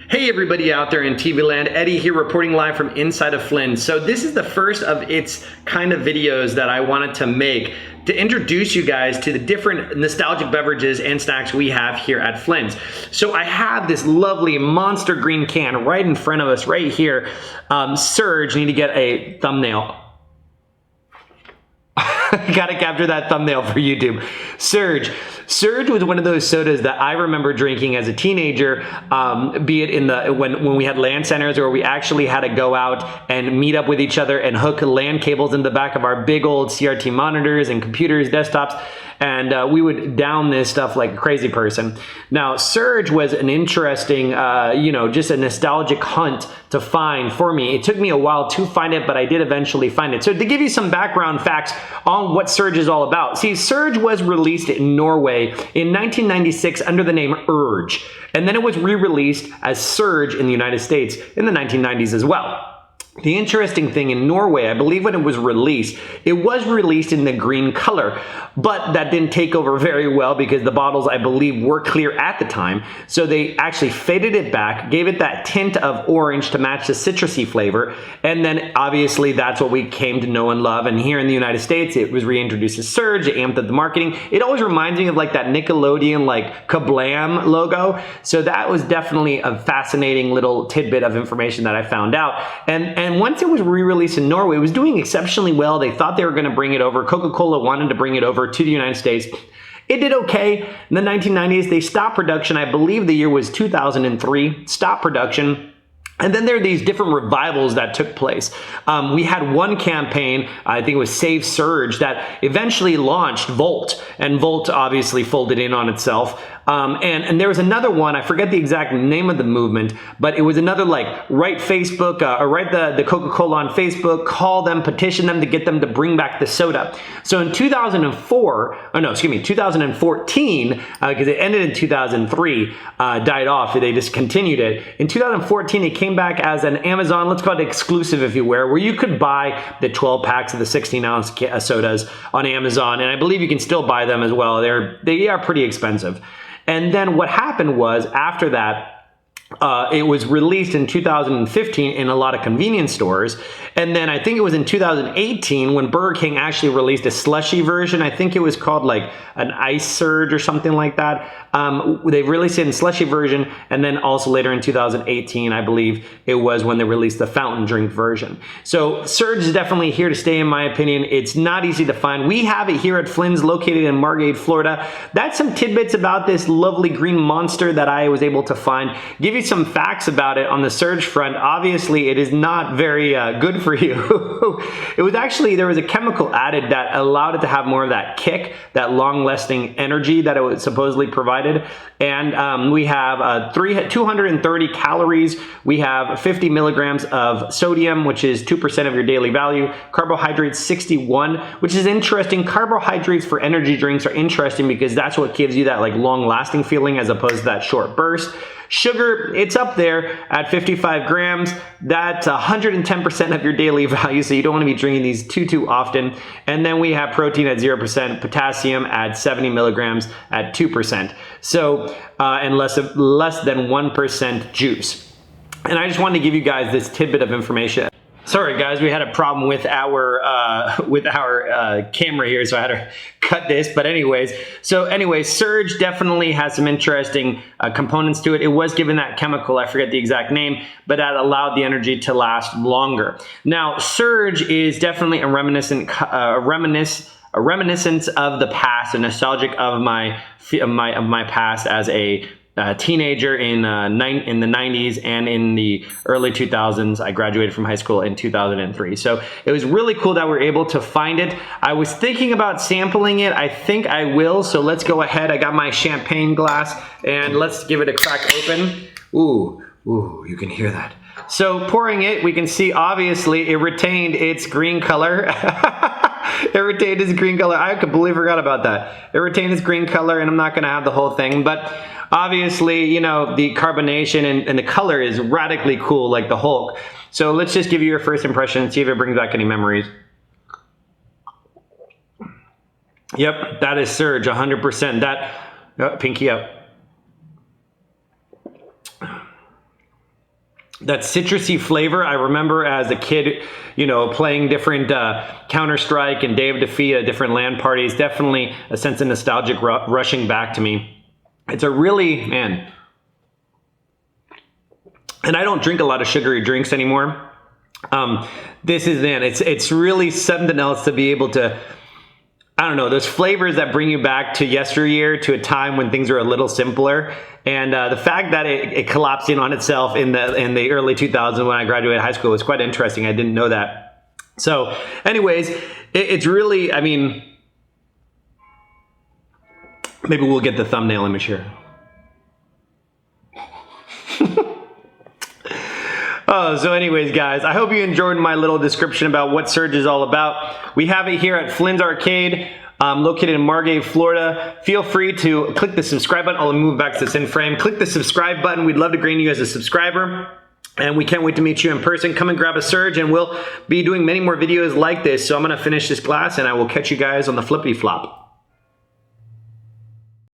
Hey everybody out there in TV land, Eddie here reporting live from inside of Flynn. So this is the first of its kind of videos that I wanted to make to introduce you guys to the different nostalgic beverages and snacks we have here at Flynn's. So I have this lovely monster green can right in front of us right here. Surge, need to get a thumbnail. Gotta capture that thumbnail for YouTube. Surge was one of those sodas that I remember drinking as a teenager, be it in the when we had LAN centers or we actually had to go out and meet up with each other and hook LAN cables in the back of our big old CRT monitors and computers, desktops, and we would down this stuff like a crazy person. Now, Surge was an interesting, just a nostalgic hunt to find for me. It took me a while to find it, but I did eventually find it. So to give you some background facts on what Surge is all about. See, Surge was released in Norway in 1996 under the name Urge, and then it was re-released as Surge in the United States in the 1990s as well. The interesting thing in Norway, I believe when it was released in the green color, but that didn't take over very well because the bottles, I believe, were clear at the time. So they actually faded it back, gave it that tint of orange to match the citrusy flavor, and then obviously that's what we came to know and love. And here in the United States, it was reintroduced as Surge, it amped up the marketing. It always reminds me of like that Nickelodeon like Kablam logo. So that was definitely a fascinating little tidbit of information that I found out. And once it was re-released in Norway, it was doing exceptionally well. They thought they were going to bring it over. Coca-Cola wanted to bring it over to the United States. It did okay. In the 1990s, they stopped production. I believe the year was 2003. Stopped production. And then there are these different revivals that took place. We had one campaign, I think it was Save Surge, that eventually launched Volt, and Volt obviously folded in on itself. And there was another one, I forget the exact name of the movement, but it was another like write Facebook, or write the Coca-Cola on Facebook, call them, petition them to get them to bring back the soda. So in 2014, because it ended in 2003, died off, they discontinued it. In 2014, it came back as an Amazon, let's call it exclusive if you will, where you could buy the 12 packs of the 16-ounce sodas on Amazon, and I believe you can still buy them as well. They are pretty expensive. And then what happened was after that, it was released in 2015 in a lot of convenience stores. And then I think it was in 2018 when Burger King actually released a slushy version. I think it was called like an Ice Surge or something like that. They released it in slushy version. And then also later in 2018, I believe it was when they released the fountain drink version. So Surge is definitely here to stay in my opinion. It's not easy to find. We have it here at Flynn's located in Margate, Florida. That's some tidbits about this lovely green monster that I was able to find. Give you some facts about it on the Surge front. Obviously, it is not very good for you. It was actually, there was a chemical added that allowed it to have more of that kick, that long-lasting energy that it was supposedly provided. And we have 230 calories. We have 50 milligrams of sodium, which is 2% of your daily value. Carbohydrates, 61, which is interesting. Carbohydrates for energy drinks are interesting because that's what gives you that like long-lasting feeling as opposed to that short burst. Sugar, it's up there at 55 grams. That's 110% of your daily value, so you don't want to be drinking these too often. And then we have protein at 0%, potassium at 70 milligrams at 2%. So, and less than 1% juice. And I just wanted to give you guys this tidbit of information. Sorry guys, we had a problem with our camera here, so I had to cut this. But anyways, Surge definitely has some interesting components to it. It was given that chemical, I forget the exact name, but that allowed the energy to last longer. Now, Surge is definitely a reminiscence of the past, a nostalgic of my past as a teenager in the 90s and in the early 2000s. I graduated from high school in 2003. So it was really cool that we were able to find it. I was thinking about sampling it. I think I will. So let's go ahead. I got my champagne glass and let's give it a crack open. Ooh, you can hear that. So pouring it, we can see obviously it retained its green color. It retained its green color. I completely forgot about that. It retained its green color, and I'm not going to have the whole thing, but obviously, you know, the carbonation and the color is radically cool, like the Hulk. So let's just give you your first impression and see if it brings back any memories. Yep, that is Surge, 100%. That, pinky up. that citrusy flavor. I remember as a kid, you know, playing different Counter-Strike and Day of Defeat at different LAN parties. Definitely a sense of nostalgic rushing back to me. It's a really, man, and I don't drink a lot of sugary drinks anymore. This is, man, it's really something else to be able to, I don't know, those flavors that bring you back to yesteryear, to a time when things are a little simpler. And the fact that it collapsed in on itself in the early 2000s when I graduated high school was quite interesting. I didn't know that. So anyways, it's really, I mean, maybe we'll get the thumbnail image here. Oh, so anyways, guys, I hope you enjoyed my little description about what Surge is all about. We have it here at Flynn's Arcade, located in Margate, Florida. Feel free to click the subscribe button. I'll move back to this in frame. Click the subscribe button. We'd love to gain you as a subscriber. And we can't wait to meet you in person. Come and grab a Surge, and we'll be doing many more videos like this. So I'm going to finish this glass, and I will catch you guys on the flippity flop.